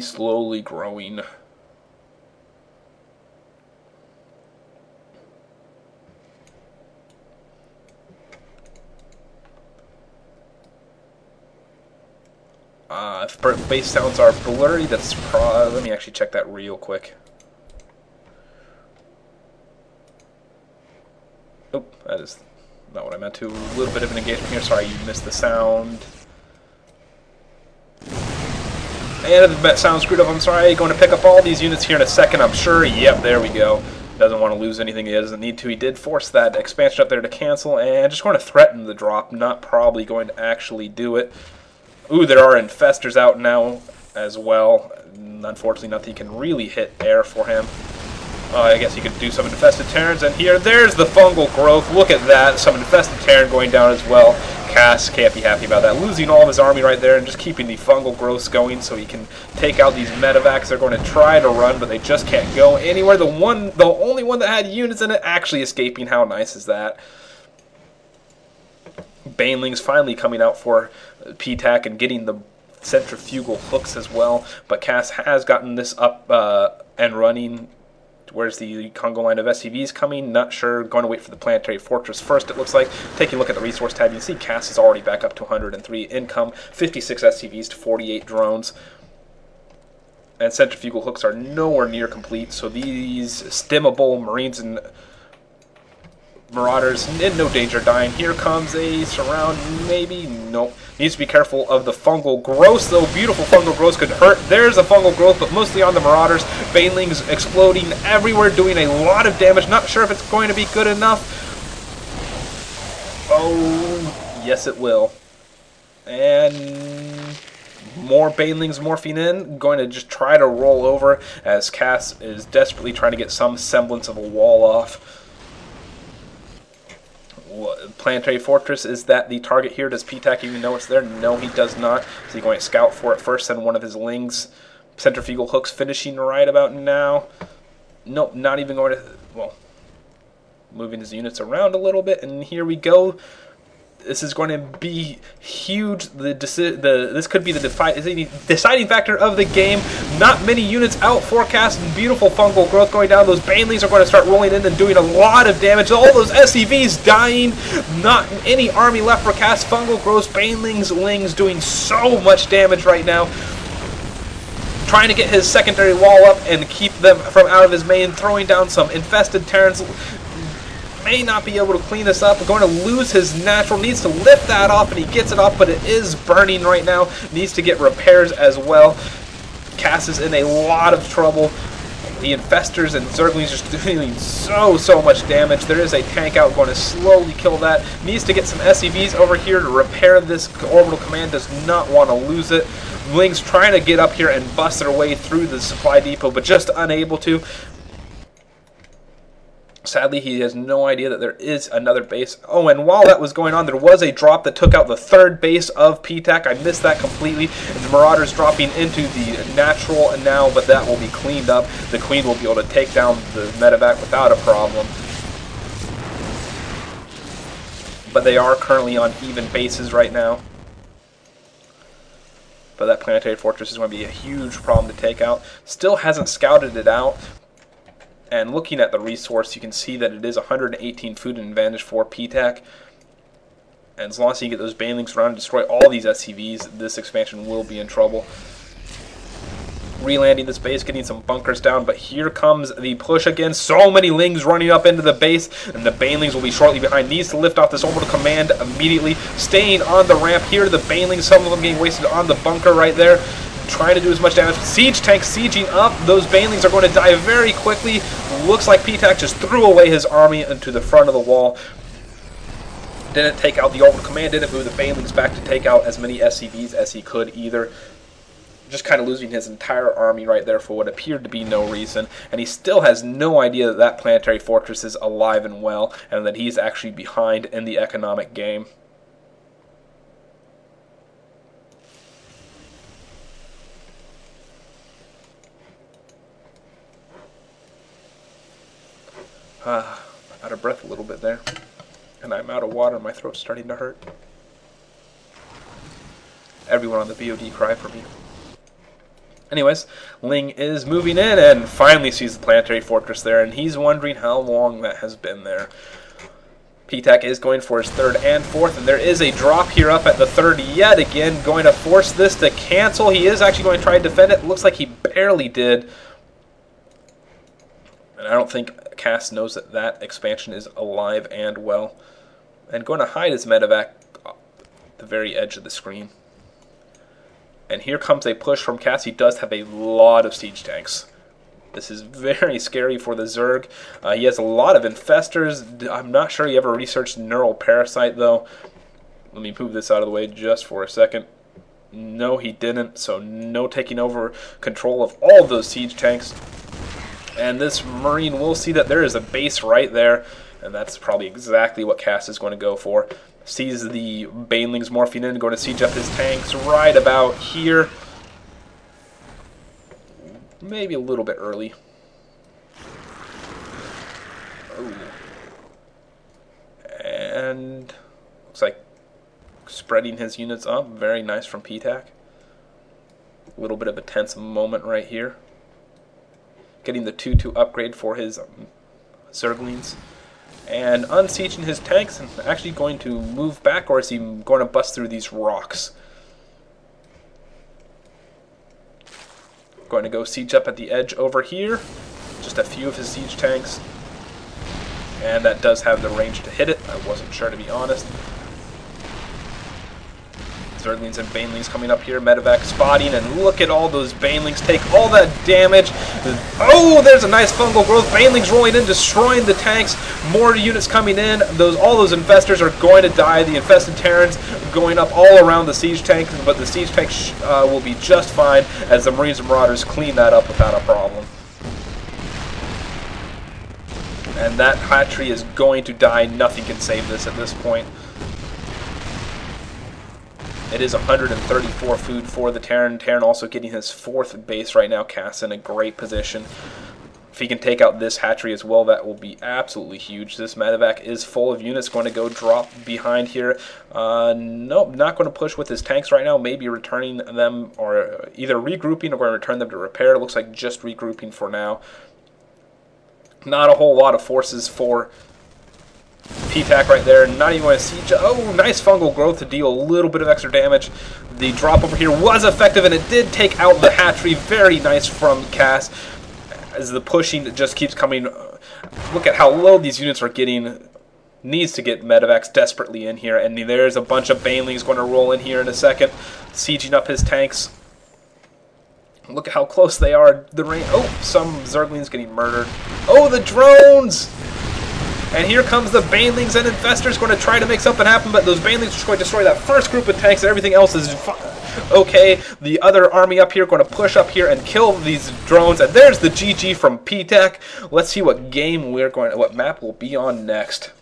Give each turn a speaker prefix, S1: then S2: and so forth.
S1: slowly growing. If base sounds are blurry, that's probably... Let me actually check that real quick. Nope, that is not what I meant to. A little bit of an engagement here. Sorry, you missed the sound. And the sound screwed up. I'm sorry. Going to pick up all these units here in a second, I'm sure. Yep, there we go. Doesn't want to lose anything he doesn't need to. He did force that expansion up there to cancel, and just going to threaten the drop. Not probably going to actually do it. Ooh, there are infestors out now as well. Unfortunately, nothing can really hit air for him. I guess he could do some infested Terrans, and there's the fungal growth. Look at that. Some infested Terran going down as well. Cass can't be happy about that. Losing all of his army right there and just keeping the fungal growths going so he can take out these medevacs. They're going to try to run, but they just can't go anywhere. The only one that had units in it actually escaping. How nice is that? Banelings finally coming out for Ptak and getting the centrifugal hooks as well. But Cass has gotten this up and running. Where's the Congo line of SCVs coming? Not sure. Going to wait for the planetary fortress first, it looks like. Taking a look at the resource tab, you can see Cass is already back up to 103 income, 56 SCVs to 48 drones. And centrifugal hooks are nowhere near complete, so these stimmable Marines and Marauders in no danger of dying. Here comes a surround, maybe? Nope. Needs to be careful of the fungal growth, though. Beautiful fungal growth could hurt. There's a fungal growth, but mostly on the Marauders. Banelings exploding everywhere, doing a lot of damage. Not sure if it's going to be good enough. Oh, yes it will. And more Banelings morphing in. Going to just try to roll over as Cass is desperately trying to get some semblance of a wall off. Planetary Fortress, is that the target here? Does Ptak even know it's there? No, he does not. Is he going to scout for it first, send one of his lings? Centrifugal hooks finishing right about now. Nope, not even going to... Well, moving his units around a little bit, and here we go. This is going to be huge. This could be the deciding factor of the game. Not many units out forecast, and beautiful fungal growth going down. Those Banelings are going to start rolling in and doing a lot of damage. All those SCVs dying. Not any army left for Cass. Fungal growth, Banelings, Lings doing so much damage right now. Trying to get his secondary wall up and keep them from out of his main. Throwing down some infested Terrans. May not be able to clean this up. We're going to lose his natural. Needs to lift that off, and he gets it off, but it is burning right now. Needs to get repairs as well. Cass is in a lot of trouble. The infestors and Zerglings just doing so much damage. There is a tank out going to slowly kill that. Needs to get some SCVs over here to repair this. Orbital Command does not want to lose it. Lings trying to get up here and bust their way through the supply depot, but just unable to. Sadly, he has no idea that there is another base. Oh, and while that was going on, there was a drop that took out the third base of Ptak. I missed that completely. And the Marauders dropping into the natural now, but that will be cleaned up. The Queen will be able to take down the medevac without a problem. But they are currently on even bases right now. But that planetary fortress is going to be a huge problem to take out. Still hasn't scouted it out. And looking at the resource, you can see that it is 118 food advantage for Ptak. And as long as you get those Banelings around and destroy all these SCVs, this expansion will be in trouble. Relanding this base, getting some bunkers down, but here comes the push again. So many Lings running up into the base, and the Banelings will be shortly behind. Needs to lift off this orbital command immediately. Staying on the ramp here, the Banelings, some of them getting wasted on the bunker right there. Trying to do as much damage. Siege tanks sieging up. Those Banelings are going to die very quickly. Looks like Ptak just threw away his army into the front of the wall. Didn't take out the orbital command. Didn't move the Banelings back to take out as many SCVs as he could either. Just kind of losing his entire army right there for what appeared to be no reason. And he still has no idea that that planetary fortress is alive and well, and that he's actually behind in the economic game. Out of breath a little bit there. And I'm out of water, my throat's starting to hurt. Everyone on the VOD cry for me. Anyways, Ling is moving in and finally sees the planetary fortress there, and he's wondering how long that has been there. Ptak is going for his third and fourth, and there is a drop here up at the third yet again, going to force this to cancel. He is actually going to try to defend it. Looks like he barely did. And I don't think Cass knows that that expansion is alive and well. And going to hide his medevac at the very edge of the screen. And here comes a push from Cass. He does have a lot of siege tanks. This is very scary for the Zerg. He has a lot of infestors. I'm not sure he ever researched neural parasite, though. Let me move this out of the way just for a second. No, he didn't. So no taking over control of all of those siege tanks. And this Marine will see that there is a base right there. And that's probably exactly what Cass is going to go for. Sees the Banelings morphing in, going to siege up his tanks right about here. Maybe a little bit early. Ooh. And looks like spreading his units up. Very nice from Ptak. A little bit of a tense moment right here. Getting the 2-2 upgrade for his Zerglings. And unsieging his tanks and actually going to move back, or is he going to bust through these rocks? Going to go siege up at the edge over here. Just a few of his siege tanks. And that does have the range to hit it. I wasn't sure, to be honest. Zerglings and Banelings coming up here. Medevac spotting, and look at all those Banelings take all that damage. Oh, there's a nice fungal growth. Banelings rolling in, destroying the tanks. More units coming in. All those infestors are going to die. The infested Terrans going up all around the siege tanks, but the siege tanks will be just fine as the Marines and Marauders clean that up without a problem. And that hatchery is going to die. Nothing can save this at this point. It is 134 food for the Terran. Terran also getting his fourth base right now. Cass in a great position. If he can take out this hatchery as well, that will be absolutely huge. This medevac is full of units. Going to go drop behind here. Nope, not going to push with his tanks right now. Maybe returning them, or either regrouping or going to return them to repair. It looks like just regrouping for now. Not a whole lot of forces for Ptak right there, not even going to siege. Oh, nice fungal growth to deal a little bit of extra damage. The drop over here was effective, and it did take out the hatchery. Very nice from Cass, as the pushing just keeps coming. Look at how low these units are getting. Needs to get medevacs desperately in here, and there's a bunch of Banelings going to roll in here in a second, sieging up his tanks. Look at how close they are. The rain. Oh, some Zerglings getting murdered. Oh, the drones! And here comes the Banelings and Infestors going to try to make something happen, but those Banelings are going to destroy that first group of tanks, and everything else is okay. The other army up here going to push up here and kill these drones, and there's the GG from Ptak. Let's see what game what map we'll be on next.